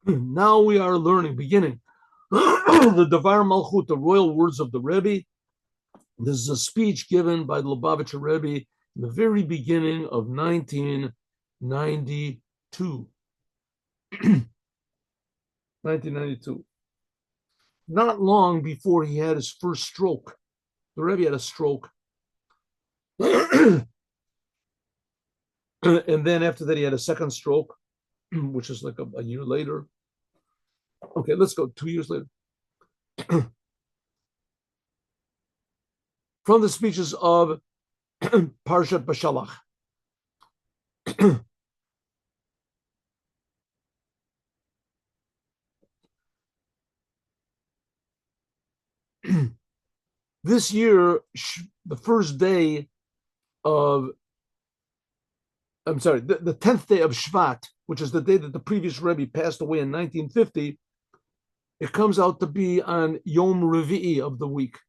Now we are beginning the Dvar Malchut, the royal words of the Rebbe. This is a speech given by the Lubavitcher Rebbe in the very beginning of 1992. 1992. Not long before he had his first stroke. The Rebbe had a stroke. And then after that, he had a second stroke, which is like a year later. Okay, let's go 2 years later. From the speeches of Parshat Bashalach. This year, the first day of, I'm sorry, the 10th day of Shvat, which is the day that the previous Rebbe passed away in 1950, it comes out to be on Yom Revi'i of the week,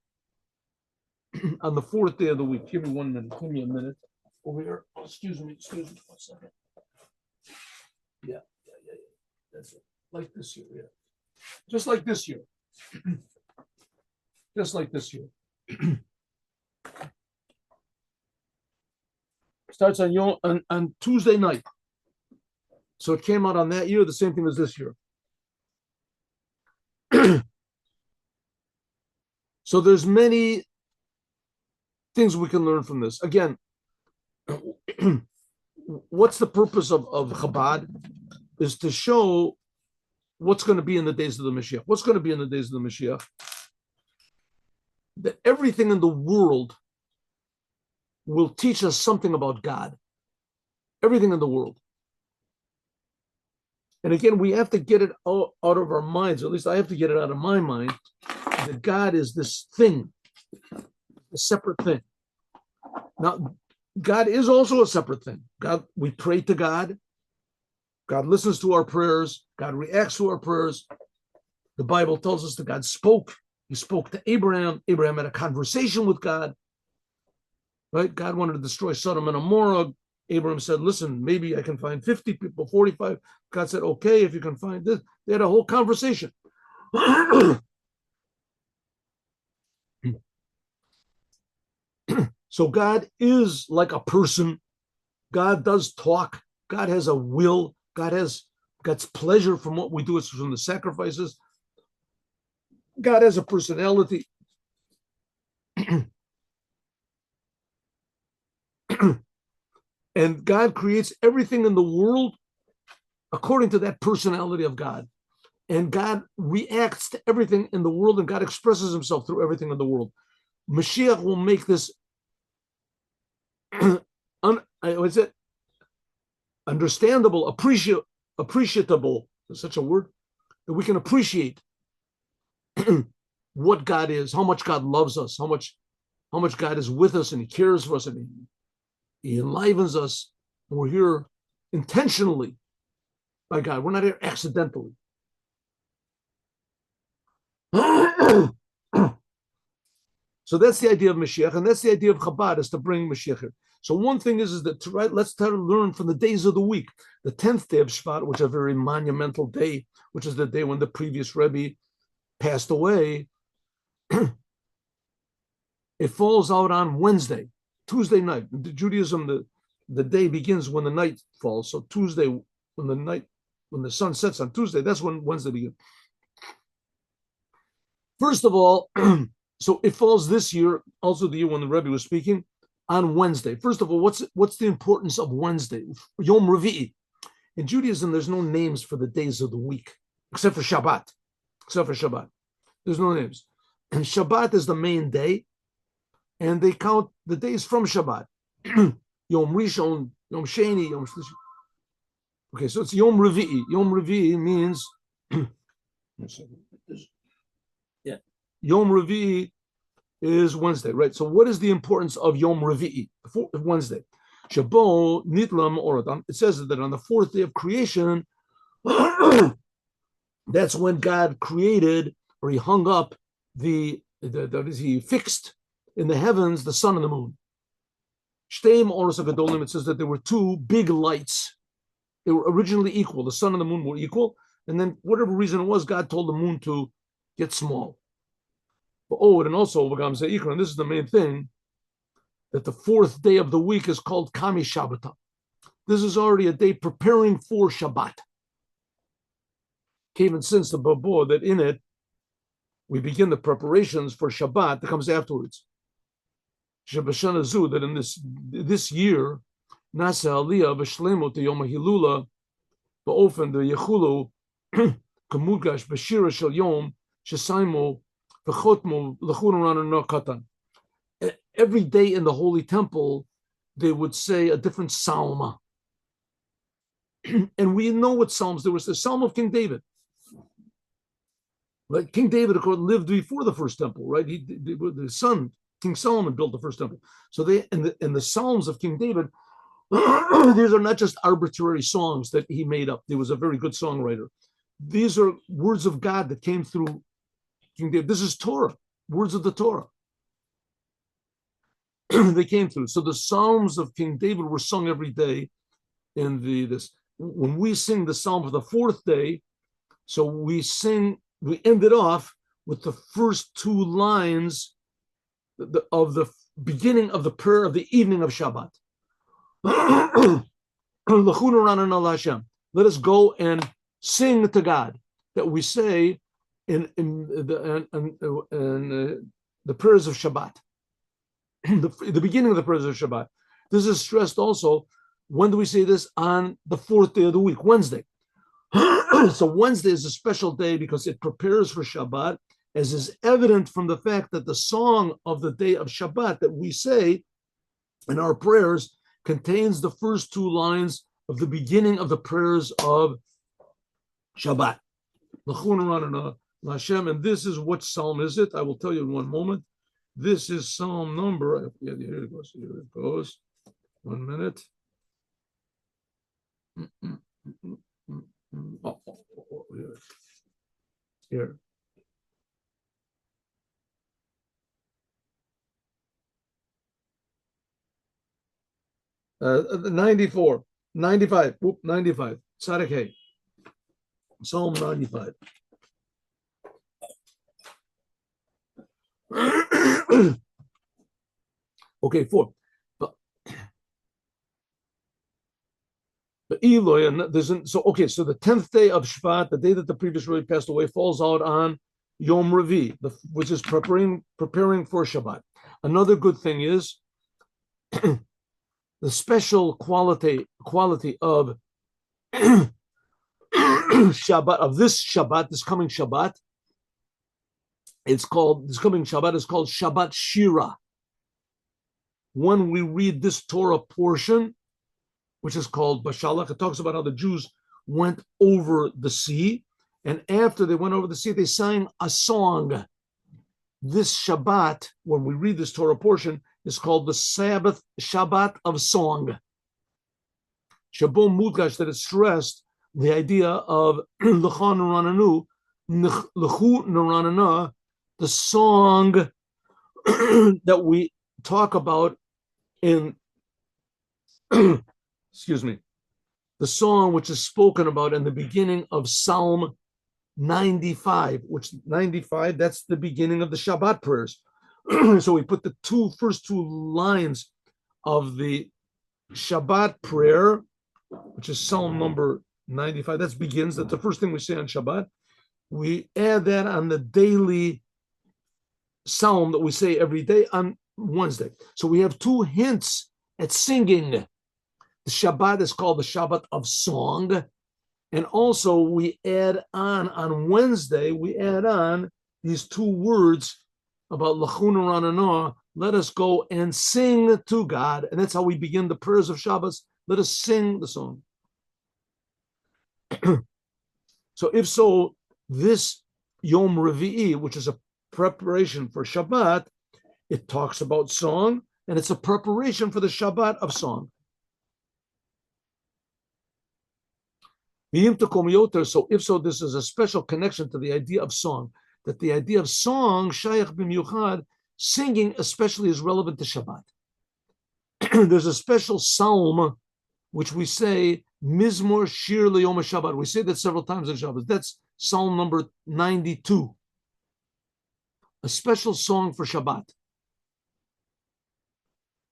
on the fourth day of the week. Give me 1 minute. Give me a minute. Over here. Excuse me 1 second. Yeah. That's it. Like this year, yeah. Just like this year. Just like this year. Starts on Tuesday night. So it came out on that year, the same thing as this year. So there's many things we can learn from this. Again, what's the purpose of Chabad? Is to show what's going to be in the days of the Moshiach. What's going to be in the days of the Moshiach? That everything in the world will teach us something about God. Everything in the world. And again, we have to get it out of our minds, or at least I have to get it out of my mind, that God is this thing, a separate thing. Now, God is also a separate thing. God, we pray to God. God listens to our prayers. God reacts to our prayers. The Bible tells us that God spoke. He spoke to Abraham. Abraham had a conversation with God. Right? God wanted to destroy Sodom and Gomorrah. Abraham said, listen, maybe I can find 50 people, 45. God said, okay, if you can find this. They had a whole conversation. So God is like a person. God does talk. God has a will. God has God's pleasure from what we do. It's from the sacrifices. God has a personality. And God creates everything in the world according to that personality of God. And God reacts to everything in the world, and God expresses himself through everything in the world. Moshiach will make this what's it? Understandable, appreciable, is such a word, that we can appreciate what God is, how much God loves us, how much God is with us and he cares for us and he enlivens us. And we're here intentionally by God. We're not here accidentally. So that's the idea of Mashiach, and that's the idea of Chabad, is to bring Mashiach here. So one thing is that let's try to learn from the days of the week. The 10th day of Shvat, which is a very monumental day, which is the day when the previous Rebbe passed away, it falls out on Wednesday, Tuesday night. In Judaism, the day begins when the night falls. So Tuesday, when the sun sets on Tuesday, that's when Wednesday begins. First of all, so it falls this year, also the year when the Rebbe was speaking, on Wednesday. First of all, what's the importance of Wednesday? Yom Revi'i. In Judaism, there's no names for the days of the week, except for Shabbat. There's no names. And Shabbat is the main day, and they count the days from Shabbat. Yom Rishon, Yom Sheni, Yom Shlishi. Okay, so it's Yom Revi'i. Yom Revi'i means yeah. Yom Revi'i is Wednesday, right? So what is the importance of Yom Revi'i, Wednesday? Shabo Nitlam Oradam. It says that on the fourth day of creation, that's when God created, or he hung up he fixed in the heavens the sun and the moon. Shteim Oros Gadolim. It says that there were two big lights. They were originally equal. The sun and the moon were equal, and then whatever reason it was, God told the moon to get small. And also, and this is the main thing, that the fourth day of the week is called Kami Shabbat. This is already a day preparing for Shabbat. Even since the Babo, that in it, we begin the preparations for Shabbat that comes afterwards. Shabashana Zu, that in this year, Nasa Aliyah v'Shlemo to Yom HaHilula, Ba'ofen the Yechulu, Kamugash Bashira Shel Yom, Shesaimo, V'chotmo, L'chunaran no Katan. Every day in the Holy Temple, they would say a different psalm. And we know what psalms. There was the Psalm of King David. Like King David, of course, lived before the first temple, right? The son, King Solomon, built the first temple. So they and the Psalms of King David, these are not just arbitrary songs that he made up. He was a very good songwriter. These are words of God that came through King David. This is Torah, words of the Torah. They came through. So the Psalms of King David were sung every day in this. When we sing the Psalm for the fourth day, so we end it off with the first two lines of the beginning of the prayer of the evening of Shabbat. Let us go and sing to God, that we say in the prayers of Shabbat, the beginning of the prayers of Shabbat. This is stressed also. When do we say this? On the fourth day of the week, Wednesday. So Wednesday is a special day because it prepares for Shabbat, as is evident from the fact that the song of the day of Shabbat that we say in our prayers contains the first two lines of the beginning of the prayers of Shabbat. And this is, what psalm is it? I will tell you in one moment. This is psalm number, here it goes, 1 minute. Here. Uh, 94, 95, 95, Tzaddik, Psalm 95. Okay, 4. Eloy, and so the 10th day of Shvat, the day that the previous Rebbe passed away, falls out on Yom Revi, which is preparing for Shabbat. Another good thing is the special quality of Shabbat, of this coming Shabbat. This coming Shabbat is called Shabbat Shira. When we read this Torah portion, which is called Bashalach, it talks about how the Jews went over the sea, and after they went over the sea, they sang a song. This Shabbat, when we read this Torah portion, is called the Shabbat of song. Shabo Mudgash, that is stressed the idea of L'cha Narananu, L'chu Naranana, the song that we talk about in excuse me, the song which is spoken about in the beginning of Psalm 95, which 95, that's the beginning of the Shabbat prayers. So we put the first two lines of the Shabbat prayer, which is Psalm number 95. That's the first thing we say on Shabbat. We add that on the daily Psalm that we say every day on Wednesday. So we have two hints at singing. The Shabbat is called the Shabbat of song. And also we add on Wednesday, we add on these two words about L'chu Naranana, let us go and sing to God. And that's how we begin the prayers of Shabbos. Let us sing the song. So if so, this Yom Revi'i, which is a preparation for Shabbat, it talks about song, and it's a preparation for the Shabbat of song. So if so, this is a special connection to the idea of song, that the idea of song, shayach b'miyuchad, singing especially is relevant to Shabbat. There's a special psalm which we say Mizmor Shir Leyom Shabbat. We say that several times in Shabbat. That's Psalm number 92, a special song for Shabbat.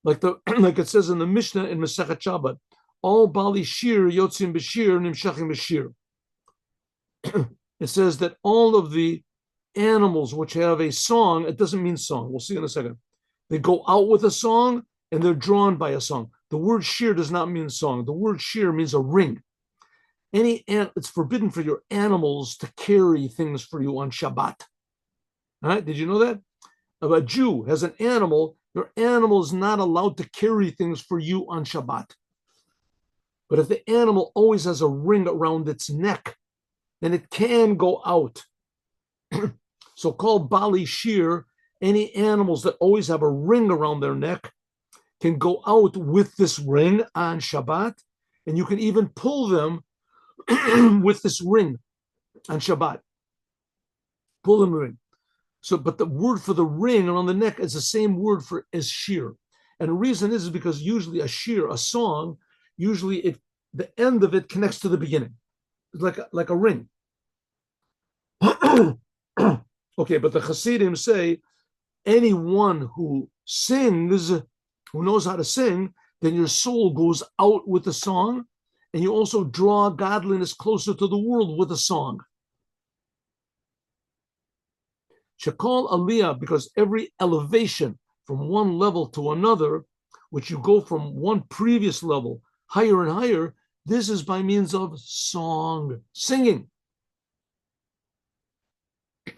Like it says in the Mishnah in Masechet Shabbat, all Bali Shir Yotzim B'Shir Nimshachim B'Shir. It says that all of the animals which have a song, it doesn't mean song. We'll see in a second. They go out with a song and they're drawn by a song. The word shir does not mean song. The word shir means a ring. It's forbidden for your animals to carry things for you on Shabbat. All right? Did you know that? If a Jew has an animal, your animal is not allowed to carry things for you on Shabbat. But if the animal always has a ring around its neck, then it can go out. So called Bali Shir, any animals that always have a ring around their neck can go out with this ring on Shabbat, and you can even pull them with this ring on Shabbat. Pull them ring. So, but the word for the ring around the neck is the same word for as shir. And the reason is because usually a shir, a song, usually the end of it connects to the beginning. It's like a ring. Okay, but the Hasidim say anyone who sings, who knows how to sing, then your soul goes out with the song, and you also draw godliness closer to the world with a song. Shekol Aliyah, because every elevation from one level to another, which you go from one previous level higher and higher, this is by means of song, singing.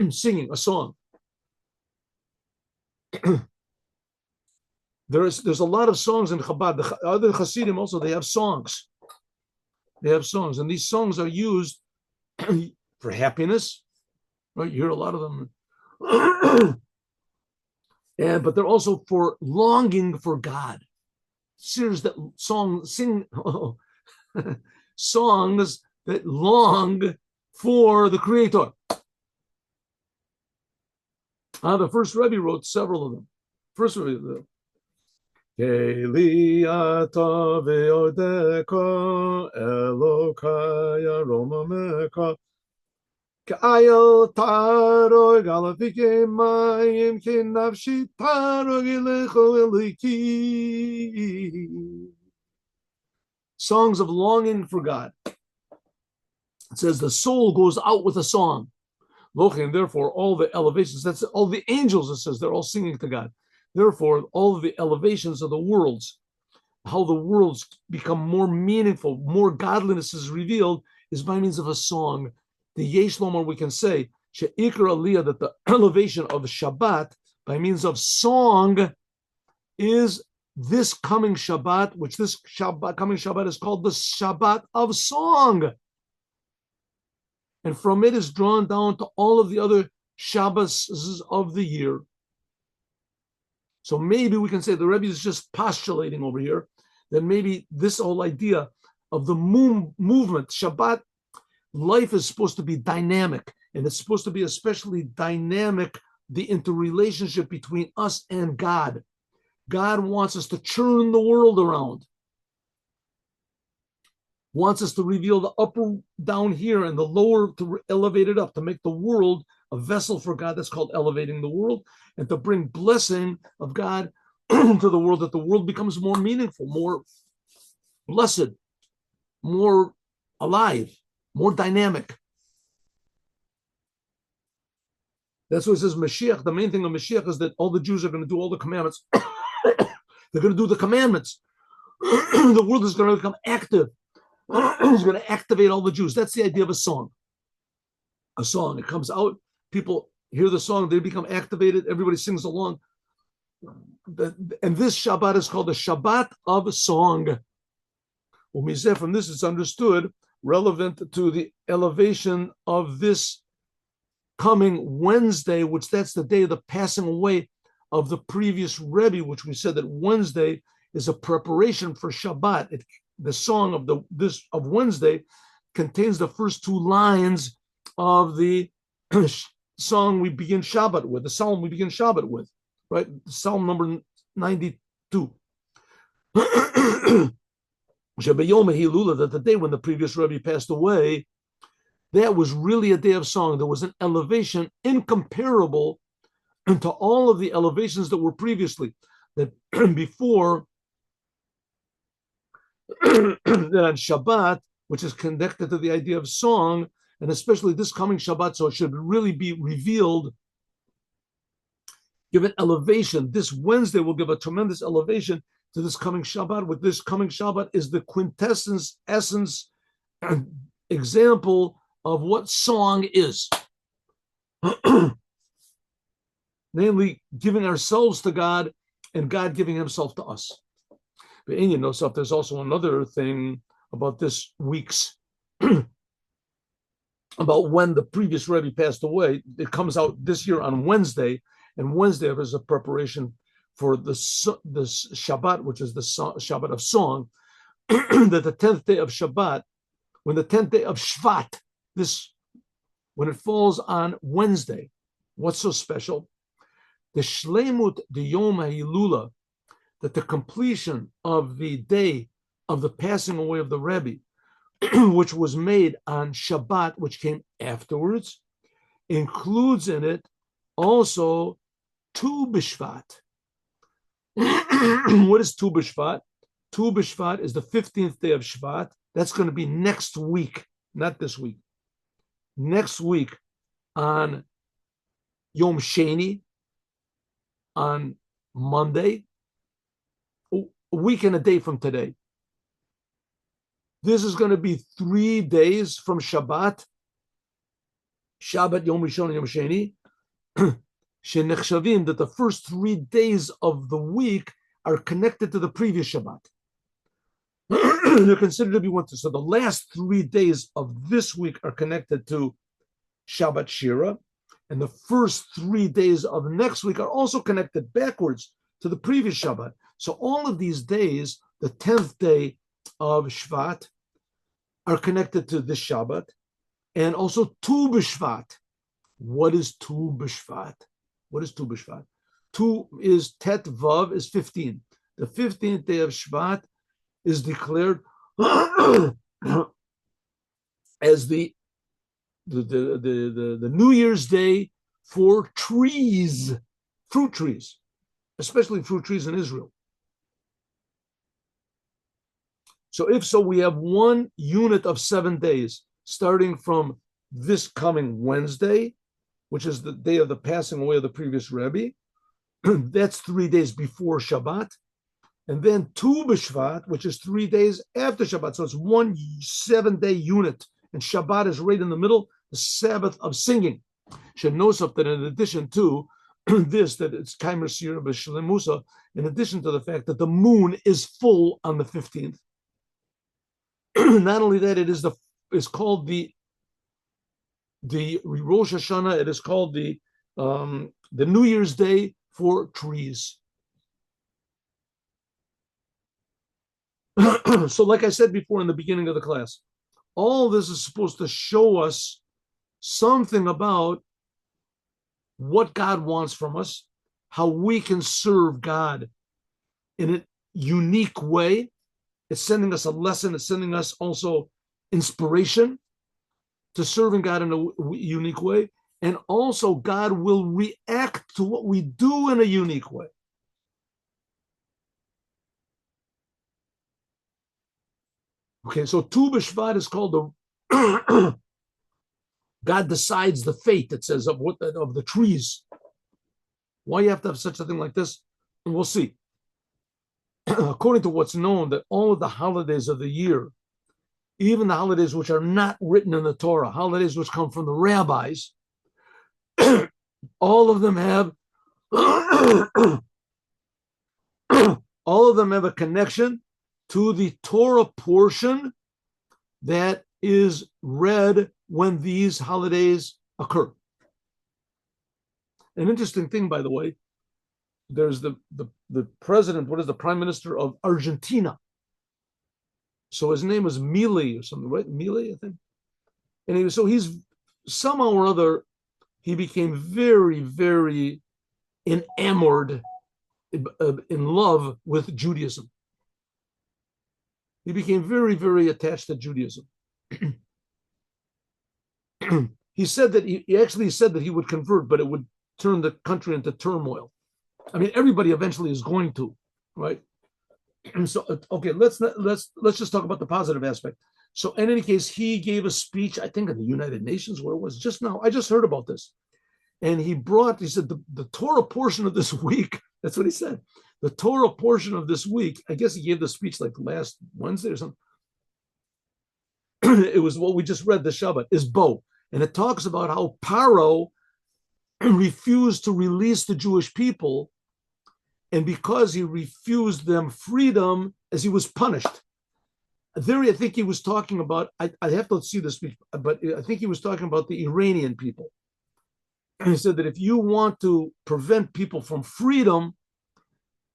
Singing a song. There's a lot of songs in Chabad. The other Hasidim also, they have songs. They have songs, and these songs are used for happiness. Right? You hear a lot of them. But they're also for longing for God. Songs that long for the Creator. The first Rebbe wrote several of them. First Rebbe. Keliata ve'odeka Elokaya romameka Ka'ayel tarog alafike mayim kinavshi tarog elecho eliki. Songs of longing for God. It says the soul goes out with a song. And therefore, all the elevations, that's all the angels, it says, they're all singing to God. Therefore, all of the elevations of the worlds, how the worlds become more meaningful, more godliness is revealed, is by means of a song. The Yesh Lomar, we can say, She'ikar Aliyah, that the elevation of Shabbat, by means of song, is this coming Shabbat, which this coming Shabbat is called the Shabbat of song. And from it is drawn down to all of the other Shabbos of the year. So maybe we can say the Rebbe is just postulating over here that maybe this whole idea of the movement, Shabbat, life is supposed to be dynamic, and it's supposed to be especially dynamic, the interrelationship between us and God. God wants us to churn the world around. Wants us to reveal the upper down here and the lower to elevate it up, to make the world a vessel for God. That's called elevating the world, and to bring blessing of God to the world, that the world becomes more meaningful, more blessed, more alive, more dynamic. That's what it says Moshiach. The main thing of Moshiach is that all the Jews are going to do all the commandments. They're going to do the commandments. The world is going to become active. He's going to activate all the Jews. That's the idea of a song. A song. It comes out. People hear the song. They become activated. Everybody sings along. And this Shabbat is called the Shabbat of song. From this, it's understood, relevant to the elevation of this coming Wednesday, which that's the day of the passing away of the previous Rebbe, which we said that Wednesday is a preparation for Shabbat. The song of Wednesday contains the first two lines of the song we begin Shabbat with, the psalm we begin Shabbat with, right? Psalm number 92. that the day when the previous Rebbe passed away, that was really a day of song. There was an elevation incomparable to all of the elevations that were previously. That before, that on Shabbat, which is connected to the idea of song, and especially this coming Shabbat, so it should really be revealed, give an elevation. This Wednesday will give a tremendous elevation to this coming Shabbat. With this coming Shabbat is the quintessence, essence, and example of what song is. Namely, giving ourselves to God and God giving himself to us. But in yourself, there's also another thing about this week's, about when the previous Rebbe passed away. It comes out this year on Wednesday, and Wednesday is a preparation for the Shabbat, which is the Shabbat of song, that the 10th day of Shabbat, when the 10th day of Shvat, when it falls on Wednesday, what's so special? The Shlemut the Yom HaHilula, that the completion of the day of the passing away of the Rebbe, which was made on Shabbat, which came afterwards, includes in it also Tu B'Shvat. What is Tu B'Shvat? Tu B'Shvat is the 15th day of Shvat. That's going to be next week, not this week. Next week on Yom Sheni, on Monday, a week and a day from today. This is going to be 3 days from Shabbat, Yom Rishon, and Yom Sheni, Shenechshavim, that the first 3 days of the week are connected to the previous Shabbat. They're considered to be one. So the last 3 days of this week are connected to Shabbat Shira, and the first 3 days of next week are also connected backwards to the previous Shabbat. So all of these days, the 10th day of Shvat, are connected to this Shabbat, and also Tu B'Shvat. What is Tu B'Shvat? What is Tu B'Shvat? Tu is Tet Vav is 15. The 15th day of Shvat is declared as the New Year's Day for trees, fruit trees, especially fruit trees in Israel. So if so, we have one unit of 7 days, starting from this coming Wednesday, which is the day of the passing away of the previous Rebbe. That's 3 days before Shabbat. And then Tu B'Shvat, which is 3 days after Shabbat. So it's one 7-day unit. And Shabbat is right in the middle, the Sabbath of singing. Should know something in addition to this, that it's Kaimer Sira B'Shlemusa, in addition to the fact that the moon is full on the 15th. Not only that, it's called the Rosh Hashanah. It is called the New Year's Day for trees. So, like I said before in the beginning of the class, all this is supposed to show us something about what God wants from us, how we can serve God in a unique way. It's sending us a lesson. It's sending us also inspiration to serving God in a unique way. And also God will react to what we do in a unique way. Okay, so Tu B'Shvat is called the God decides the fate, it says, of the trees. Why you have to have such a thing like this? And we'll see. According to what's known, that all of the holidays of the year, even the holidays which are not written in the Torah, holidays which come from the rabbis, all of them have a connection to the Torah portion that is read when these holidays occur. An interesting thing, by the way, there's the president, what is the prime minister of Argentina? So his name is Milei or something, right? Milei, I think. And he's somehow or other, he became very, very enamored, in love with Judaism. He became very, very attached to Judaism. He said that he actually said that he would convert, but it would turn the country into turmoil. I mean, everybody eventually is going to, right? And so, okay, let's just talk about the positive aspect. So, in any case, he gave a speech, I think, at the United Nations, where it was just now. I just heard about this, and he said the Torah portion of this week. That's what he said. The Torah portion of this week. I guess he gave the speech like last Wednesday or something. It was what we just read, the Shabbat, is Bo. And it talks about how Paro refused to release the Jewish people. And because he refused them freedom, as he was punished. There, I think he was talking about, I have to see the speech, but I think he was talking about the Iranian people. And he said that if you want to prevent people from freedom,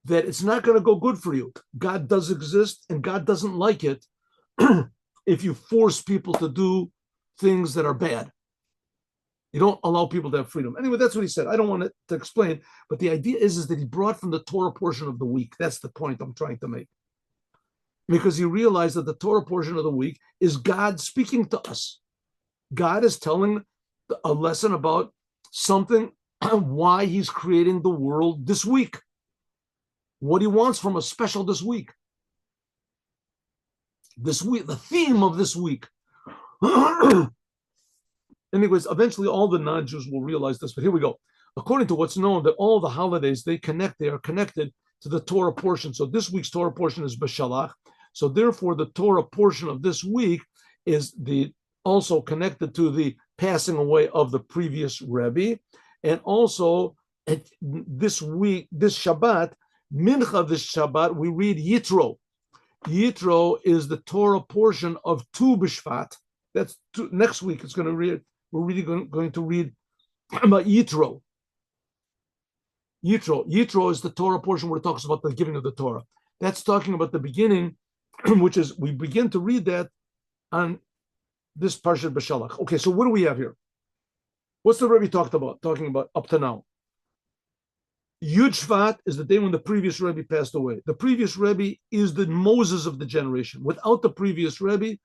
that it's not going to go good for you. God does exist, and God doesn't like it if you force people to do things that are bad. You don't allow people to have freedom. Anyway, that's what he said. I don't want to explain, but the idea is that he brought from the Torah portion of the week. That's the point I'm trying to make. Because he realized that the Torah portion of the week is God speaking to us. God is telling a lesson about something, why he's creating the world this week, what he wants from us special this week. This week, the theme of this week. Anyways, eventually all the non-Jews will realize this, but here we go. According to what's known, that all the holidays, they are connected to the Torah portion. So this week's Torah portion is B'Shalach. So therefore, the Torah portion of this week is also connected to the passing away of the previous Rebbe. And also, this week, this Shabbat, Mincha this Shabbat, we read Yitro. Yitro is the Torah portion of Tu B'Shvat. That's next week. It's going to read. We're really going to read about Yitro. Yitro is the Torah portion where it talks about the giving of the Torah. That's talking about the beginning, which is we begin to read that on this Parshat B'Shalach. Okay, so what do we have here? What's the Rebbe talking about up to now? Yud Shvat is the day when the previous Rebbe passed away. The previous Rebbe is the Moses of the generation. Without the previous Rebbe,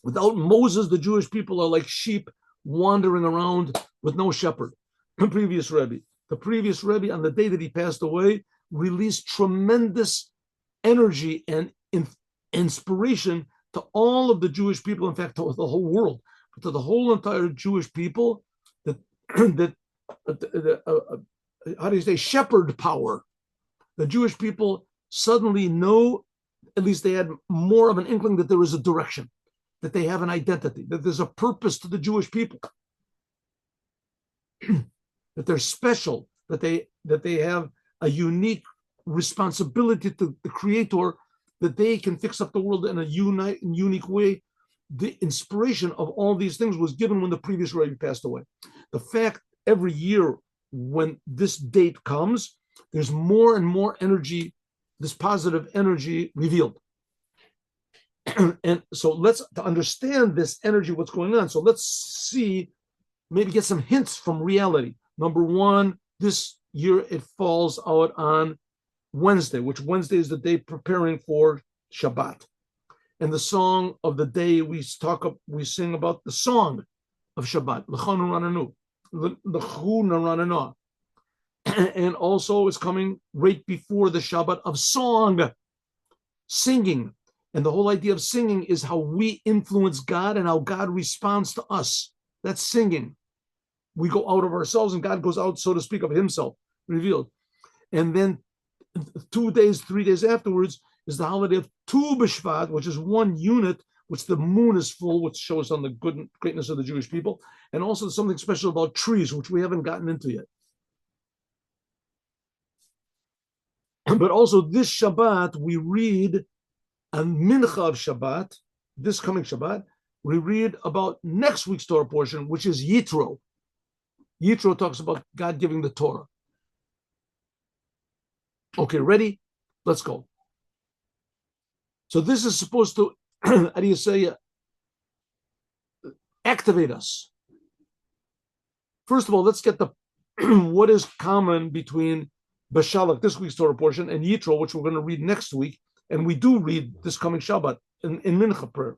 without Moses, the Jewish people are like sheep wandering around with no shepherd. The previous Rebbe, on the day that he passed away, released tremendous energy and inspiration to all of the Jewish people, in fact, to the whole world, but to the whole entire Jewish people, how do you say, shepherd power. The Jewish people suddenly know, at least they had more of an inkling that there is a direction, that they have an identity, that there's a purpose to the Jewish people, that they're special, that they have a unique responsibility to the Creator, that they can fix up the world in a unique way. The inspiration of all these things was given when the previous Rebbe passed away. The fact every year when this date comes, there's more and more energy, this positive energy revealed. And so to understand this energy, what's going on. So let's see, maybe get some hints from reality. Number one, this year it falls out on Wednesday, which Wednesday is the day preparing for Shabbat. And the song of the day, we sing about the song of Shabbat, and also it's coming right before the Shabbat of song, singing. And the whole idea of singing is how we influence God and how God responds to us. That's singing. We go out of ourselves and God goes out, so to speak, of himself, revealed. And then 3 days afterwards is the holiday of Tu B'Shvat, which is one unit, which the moon is full, which shows on the greatness of the Jewish people. And also something special about trees, which we haven't gotten into yet. But also this Shabbat, we read on Mincha of Shabbat, this coming Shabbat, we read about next week's Torah portion, which is Yitro. Yitro talks about God giving the Torah. Okay, ready? Let's go. So this is supposed to, how do you say, activate us. First of all, let's get what is common between B'Shalach, this week's Torah portion, and Yitro, which we're going to read next week. And we do read this coming Shabbat in Mincha prayer.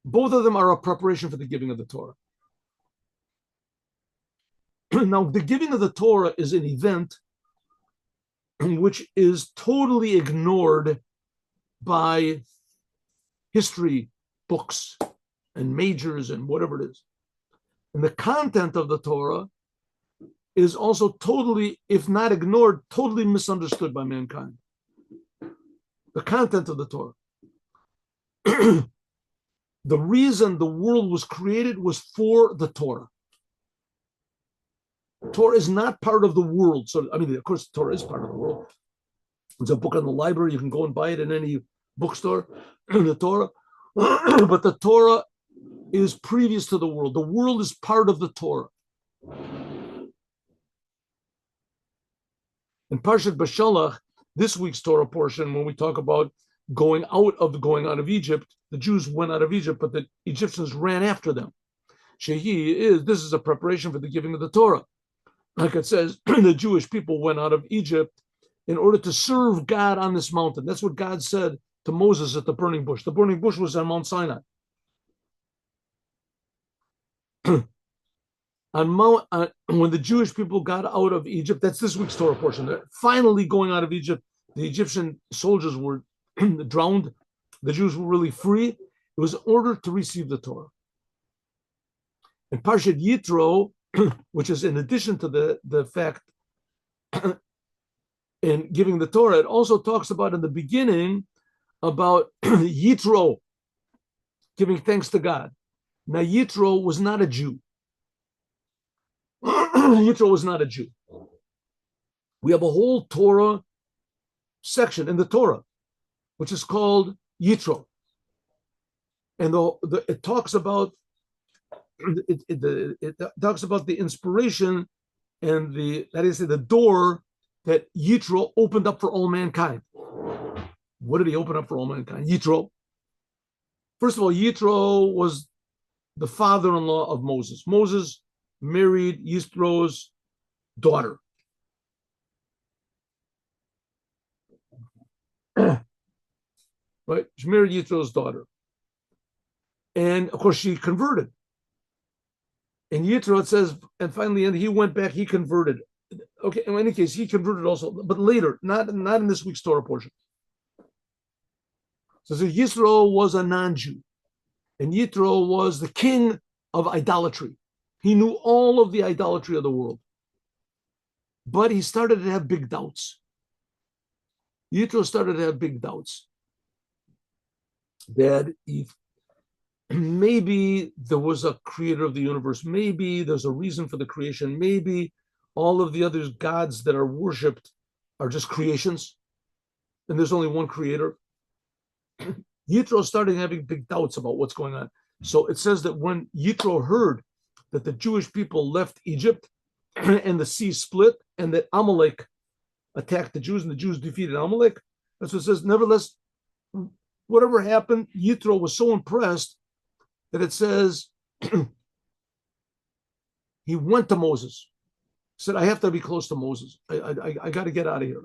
Both of them are a preparation for the giving of the Torah. Now, the giving of the Torah is an event which is totally ignored by history books and majors and whatever it is. And the content of the Torah is also totally, if not ignored, totally misunderstood by mankind. The content of the Torah. The reason the world was created was for the Torah. Torah is not part of the world. So, I mean, of course, Torah is part of the world. There's a book in the library. You can go and buy it in any bookstore, the Torah. But the Torah is previous to the world. The world is part of the Torah. In Parshat Bashalach, this week's Torah portion, when we talk about going out of Egypt, the Jews went out of Egypt, but the Egyptians ran after them. This is a preparation for the giving of the Torah. Like it says, the Jewish people went out of Egypt in order to serve God on this mountain. That's what God said to Moses at the burning bush. The burning bush was on Mount Sinai. When the Jewish people got out of Egypt, that's this week's Torah portion. They're finally going out of Egypt. The Egyptian soldiers were drowned. The Jews were really free. It was in order to receive the Torah. In Parshat Yitro, which is in addition to the fact in giving the Torah, it also talks about in the beginning about Yitro, giving thanks to God. Now, Yitro was not a Jew. Yitro was not a Jew. We have a whole Torah section in the Torah, which is called Yitro. And it talks about it talks about the inspiration and the door that Yitro opened up for all mankind. What did he open up for all mankind? Yitro. First of all, Yitro was the father-in-law of Moses. Moses married Yisro's daughter. Right? She married Yisro's daughter. And of course, she converted. And Yitro, it says, and finally, and he went back, he converted. Okay, in any case, he converted also, but later, not in this week's Torah portion. So Yisro was a non-Jew, and Yitro was the king of idolatry. He knew all of the idolatry of the world. But he started to have big doubts. Yitro started to have big doubts that if maybe there was a creator of the universe, maybe there's a reason for the creation, maybe all of the other gods that are worshipped are just creations, and there's only one creator. Yitro started having big doubts about what's going on. So it says that when Yitro heard that the Jewish people left Egypt and the sea split and that Amalek attacked the Jews and the Jews defeated Amalek, that's what it says. Nevertheless, whatever happened, Yitro was so impressed that it says he went to Moses, said, I have to be close to Moses. I got to get out of here.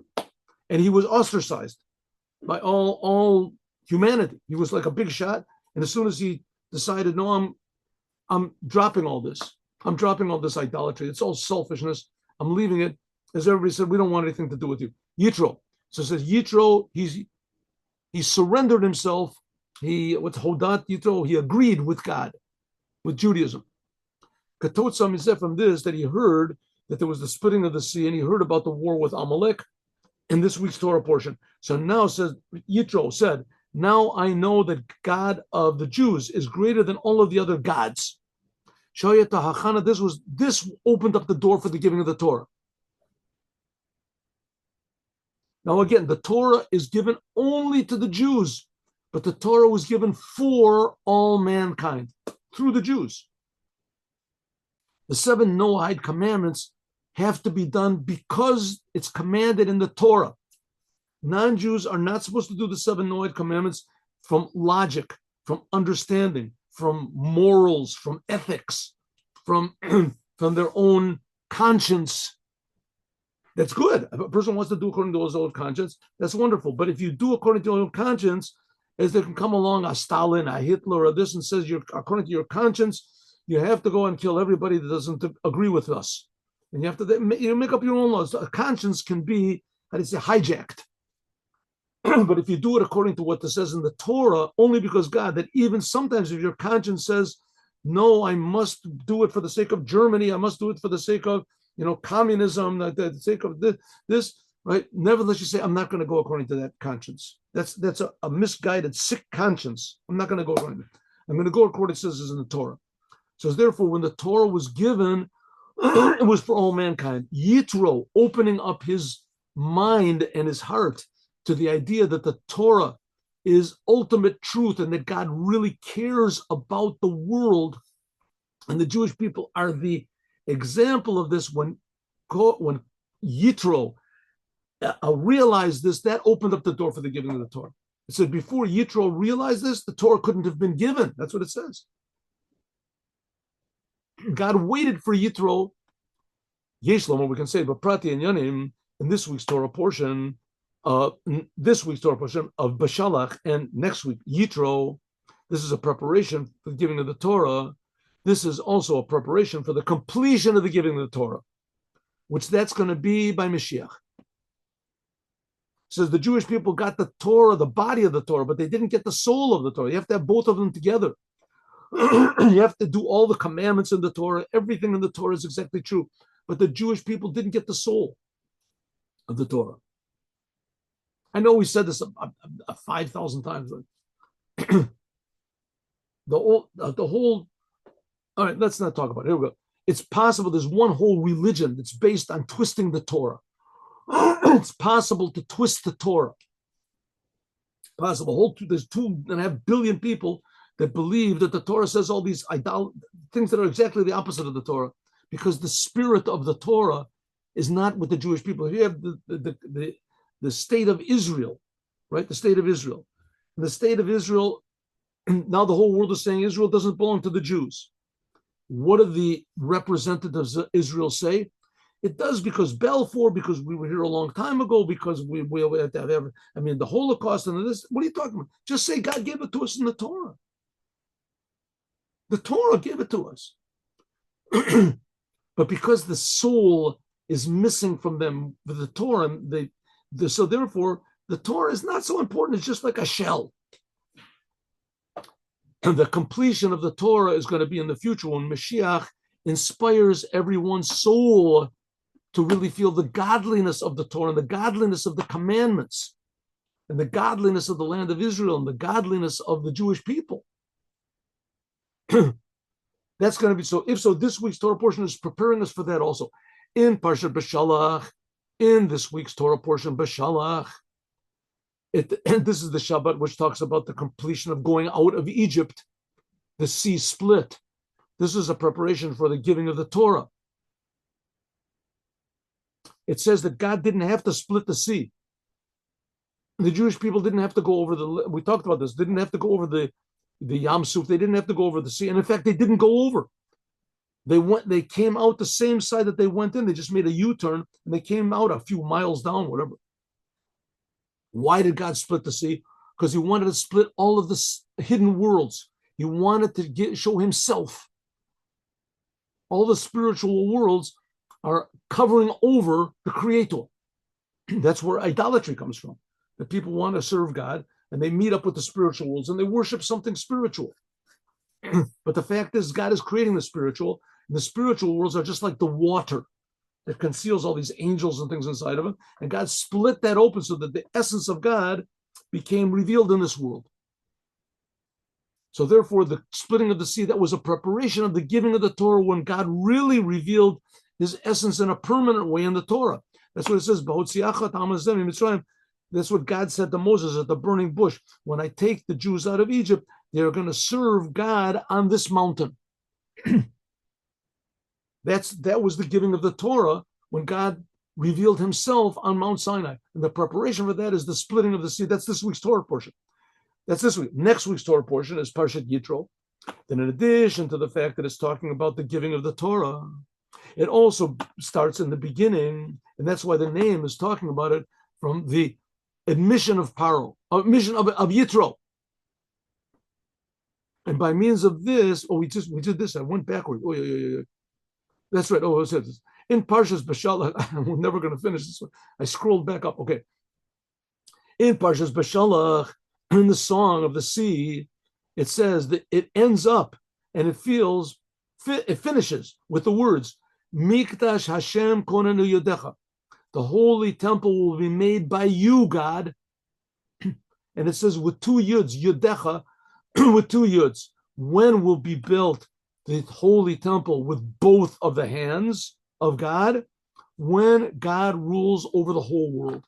And he was ostracized by all humanity. He was like a big shot. And as soon as he decided, no, I'm dropping all this. I'm dropping all this idolatry. It's all selfishness. I'm leaving it. As everybody said, we don't want anything to do with you. Yitro. So it says Yitro, he surrendered himself. With Hodat Yitro, he agreed with God, with Judaism. Katotza Mizeh, from this, that he heard that there was the splitting of the sea, and he heard about the war with Amalek in this week's Torah portion. So now says Yitro said, now I know that God of the Jews is greater than all of the other gods. This opened up the door for the giving of the Torah. Now again, the Torah is given only to the Jews, but the Torah was given for all mankind through the Jews. The 7 Noahide commandments have to be done because it's commanded in the Torah. Non-Jews are not supposed to do the 7 Noahide commandments from logic, from understanding, from morals, from ethics, from their own conscience. That's good. If a person wants to do according to his own conscience, that's wonderful. But if you do according to your own conscience, as there can come along a Stalin, a Hitler, or this, and says you're according to your conscience, you have to go and kill everybody that doesn't agree with us, and you have to make up your own laws. A conscience can be, how do you say, hijacked. But if you do it according to what it says in the Torah, only because God, that even sometimes if your conscience says, no, I must do it for the sake of Germany, I must do it for the sake of communism, the sake of this, right? Nevertheless, you say, I'm not going to go according to that conscience. That's a misguided, sick conscience. I'm not going to go according to it. I'm going to go according to what it says in the Torah. So therefore, when the Torah was given, it was for all mankind. Yitro, opening up his mind and his heart to the idea that the Torah is ultimate truth and that God really cares about the world. And the Jewish people are the example of this. When Yitro realized this, that opened up the door for the giving of the Torah. It said before Yitro realized this, the Torah couldn't have been given. That's what it says. God waited for Yitro. Yeshlom, we can say, but Prati and Yanim, in this week's Torah portion, of Bashalach, and next week Yitro, this is a preparation for the giving of the Torah. This is also a preparation for the completion of the giving of the Torah, which that's going to be by Moshiach. Says the Jewish people got the Torah, the body of the Torah, but they didn't get the soul of the Torah. You have to have both of them together. You have to do all the commandments in the Torah. Everything in the Torah is exactly true. But the Jewish people didn't get the soul of the Torah. I know we said this 5,000 times. The whole, all right, let's not talk about it. Here we go. It's possible there's one whole religion that's based on twisting the Torah. It's possible to twist the Torah. Possible. There's 2.5 billion people that believe that the Torah says all these things that are exactly the opposite of the Torah, because the spirit of the Torah is not with the Jewish people. You have the state of Israel, right? The state of Israel. And the state of Israel, now the whole world is saying Israel doesn't belong to the Jews. What do the representatives of Israel say? It does because Balfour, because we were here a long time ago, because we have to have, the Holocaust and this. What are you talking about? Just say God gave it to us in the Torah. The Torah gave it to us. But because the soul is missing from them with the Torah, so therefore the Torah is not so important. It's just like a shell. And the completion of the Torah is going to be in the future when Moshiach inspires everyone's soul to really feel the godliness of the Torah and the godliness of the commandments and the godliness of the land of Israel and the godliness of the Jewish people. That's going to be so. If so, this week's Torah portion is preparing us for that also. In Parshat Bashalach, in this week's Torah portion, Bashalach, and this is the Shabbat which talks about the completion of going out of Egypt, the sea split. This is a preparation for the giving of the Torah. It says that God didn't have to split the sea. The Jewish people didn't have to go over we talked about this, didn't have to go over the Yam Suf. They didn't have to go over the sea. And in fact, they didn't go over. They came out the same side that they went in. They just made a U-turn and they came out a few miles down, whatever. Why did God split the sea? Because he wanted to split all of the hidden worlds. He wanted to show himself. All the spiritual worlds are covering over the Creator. That's where idolatry comes from. That people want to serve God and they meet up with the spiritual worlds and they worship something spiritual. But the fact is, God is creating the spiritual, and the spiritual worlds are just like the water that conceals all these angels and things inside of it. And God split that open so that the essence of God became revealed in this world. So therefore, the splitting of the sea, that was a preparation of the giving of the Torah when God really revealed his essence in a permanent way in the Torah. That's what it says. That's what God said to Moses at the burning bush. When I take the Jews out of Egypt, they're going to serve God on this mountain. That was the giving of the Torah when God revealed himself on Mount Sinai. And the preparation for that is the splitting of the sea. That's this week's Torah portion. That's this week. Next week's Torah portion is Parshat Yitro. Then in addition to the fact that it's talking about the giving of the Torah, It also starts in the beginning, and that's why the name is talking about it from the admission of Paro, admission of Yitro. And by means of this, we did this. I went backward. Oh, yeah. That's right. Oh, it says in Parshas Bashalach. We're never going to finish this one. I scrolled back up. Okay. In Parshas Bashalach, in the song of the sea, it says that it ends up and it finishes with the words, Mikdash Hashem konenu yodecha. The holy temple will be made by you, God. And it says with two yuds, yodecha, with two yuds. When will be built the holy temple with both of the hands of God? When God rules over the whole world.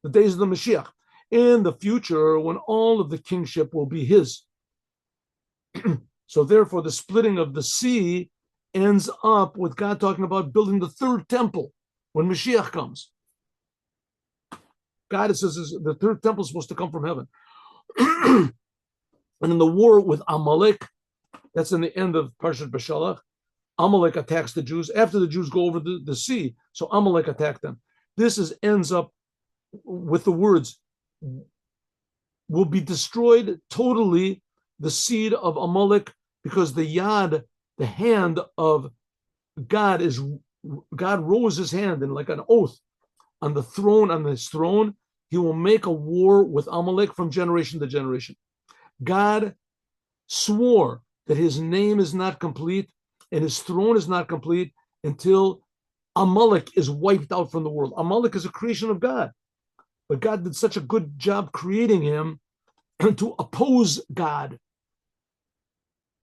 The days of the Moshiach. In the future, when all of the kingship will be his. So therefore, the splitting of the sea ends up with God talking about building the third temple when Moshiach comes. God, it says, the third temple is supposed to come from heaven. And in the war with Amalek, that's in the end of Parshat Bashalach, Amalek attacks the Jews after the Jews go over the sea. So Amalek attacked them. This ends up with the words, will be destroyed totally, the seed of Amalek, because the yad, the hand of God rose his hand in like an oath on the throne, on his throne. He will make a war with Amalek from generation to generation. God swore that his name is not complete and his throne is not complete until Amalek is wiped out from the world. Amalek is a creation of God, but God did such a good job creating him to oppose God.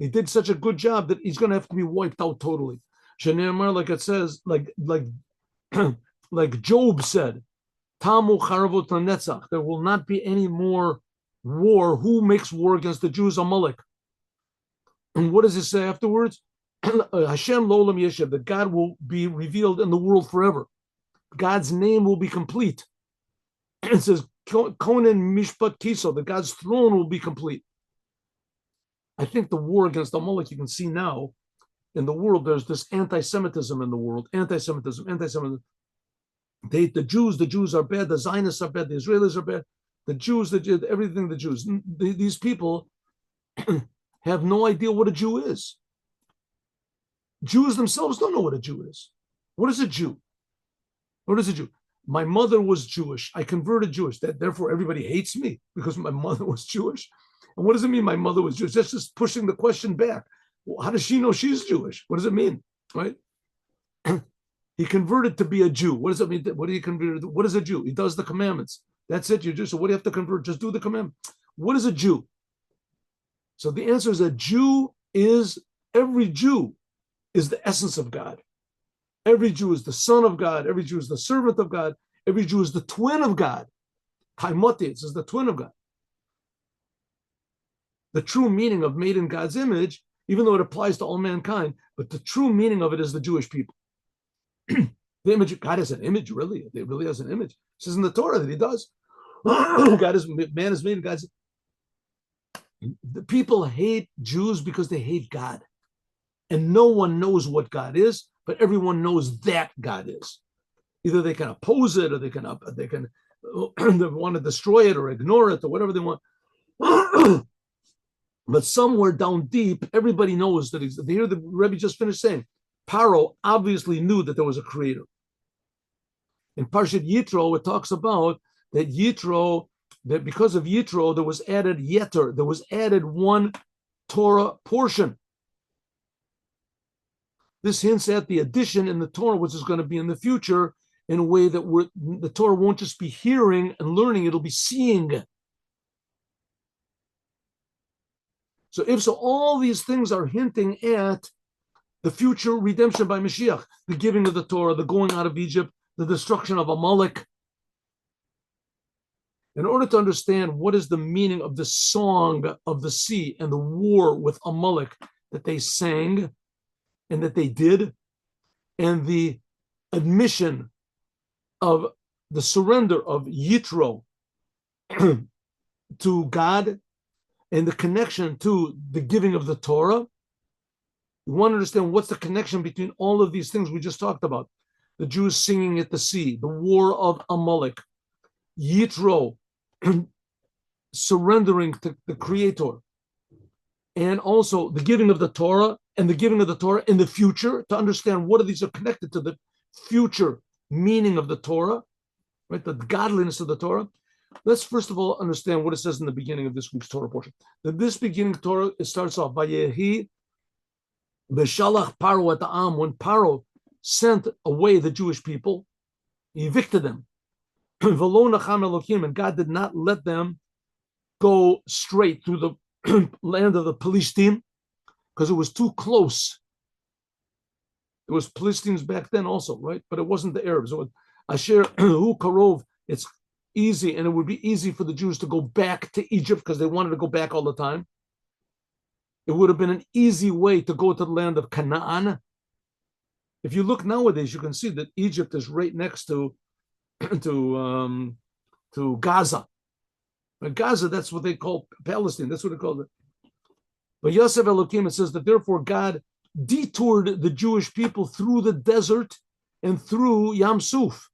He did such a good job that he's going to have to be wiped out totally. Like it says, like Job said, Tamu charavot netzach. There will not be any more war. Who makes war against the Jews? Amalek. And what does it say afterwards? Hashem lo'olam yeshev, that God will be revealed in the world forever. God's name will be complete. It says, Konen mishpat kiso, that God's throne will be complete. I think the war against Amalek, you can see now in the world, there's this anti-Semitism in the world. Anti-Semitism. The Jews are bad. The Zionists are bad. The Israelis are bad. The Jews, everything the Jews. These people have no idea what a Jew is. Jews themselves don't know what a Jew is. What is a Jew? What is a Jew? My mother was Jewish. I converted Jewish. Therefore, everybody hates me because my mother was Jewish. And what does it mean my mother was Jewish? That's just pushing the question back. Well, how does she know she's Jewish? What does it mean? Right? He converted to be a Jew. What does it mean? What do you convert? What is a Jew? He does the commandments. That's it. You're Jew. So what do you have to convert? Just do the commandment. What is a Jew? So the answer is every Jew is the essence of God. Every Jew is the son of God. Every Jew is the servant of God. Every Jew is the twin of God. Taimotes is the twin of God. The true meaning of made in God's image, even though it applies to all mankind, but the true meaning of it is the Jewish people. The image, God has an image, really. It really has an image. It says in the Torah that he does. Man is made in God's. The people hate Jews because they hate God. And no one knows what God is, but everyone knows that God is. Either they can oppose it or they can they want to destroy it or ignore it or whatever they want. But somewhere down deep, everybody knows that they hear the Rebbe just finished saying, Paro obviously knew that there was a creator. In Parshat Yitro, it talks about that that because of Yitro, there was added Yeter, there was added one Torah portion. This hints at the addition in the Torah, which is going to be in the future, in a way that the Torah won't just be hearing and learning, it'll be seeing. So all these things are hinting at the future redemption by Moshiach, the giving of the Torah, the going out of Egypt, the destruction of Amalek. In order to understand what is the meaning of the song of the sea and the war with Amalek that they sang and that they did, and the admission of the surrender of Yitro to God, and the connection to the giving of the Torah, You want to understand what's the connection between all of these things we just talked about. The Jews singing at the sea, the war of Amalek, Yitro, surrendering to the Creator, and also the giving of the Torah and the giving of the Torah in the future, to understand what of these are connected to the future meaning of the Torah, right? The godliness of the Torah. Let's first of all understand what it says in the beginning of this week's Torah portion. That this beginning Torah, it starts off by Yehi Beshalach Paro at the Am, when Paro sent away the Jewish people, he evicted them. And God did not let them go straight through the land of the Palestine because it was too close. It was Palestinians back then also, right? But it wasn't the Arabs. It was Asher Hu Karov. It's easy, and it would be easy for the Jews to go back to Egypt because they wanted to go back all the time. It would have been an easy way to go to the land of Canaan. If you look nowadays, you can see that Egypt is right next to Gaza. But Gaza, that's what they call Palestine. That's what they call it. But Yosef Elohim, it says that therefore God detoured the Jewish people through the desert and through Yam Suf.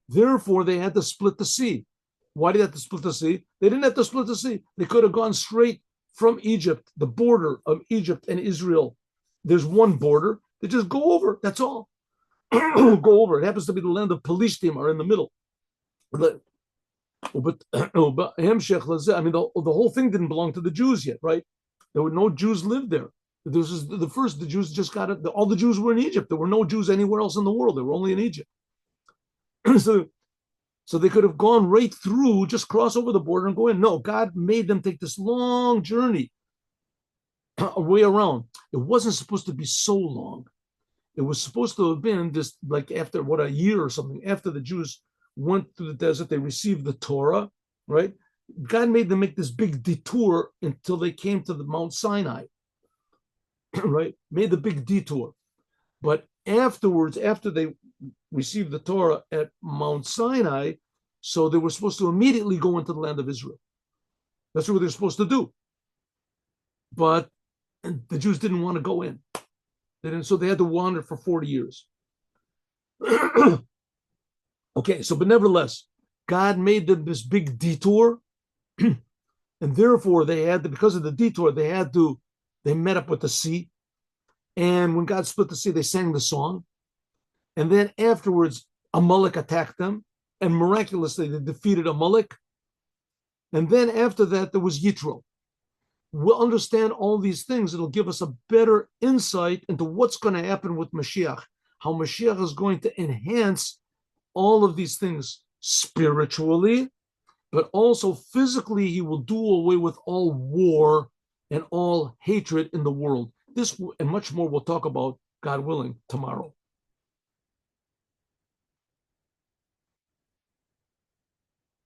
Therefore, they had to split the sea. Why did they have to split the sea? They didn't have to split the sea. They could have gone straight from Egypt, the border of Egypt and Israel. There's one border. They just go over. That's all. Go over. It happens to be the land of Palestine are in the middle. But I mean, the whole thing didn't belong to the Jews yet, right? There were no Jews lived there. This is the Jews just got it. All the Jews were in Egypt. There were no Jews anywhere else in the world. They were only in Egypt. So they could have gone right through, just cross over the border and go in. No, God made them take this long journey way around. It wasn't supposed to be so long. It was supposed to have been just like after a year or something, after the Jews went through the desert, they received the Torah, right? God made them make this big detour until they came to the Mount Sinai, right? Made the big detour. But afterwards, after they received the Torah at Mount Sinai, so they were supposed to immediately go into the land of Israel. That's what they're supposed to do. But the Jews didn't want to go in. So they had to wander for 40 years. Okay, but nevertheless, God made them this big detour, and therefore because of the detour, they met up with the sea. And when God split the sea, they sang the song. And then afterwards, Amalek attacked them, and miraculously they defeated Amalek. And then after that, there was Yitro. We'll understand all these things. It'll give us a better insight into what's going to happen with Moshiach, how Moshiach is going to enhance all of these things spiritually, but also physically. He will do away with all war and all hatred in the world. This and much more we'll talk about, God willing, tomorrow.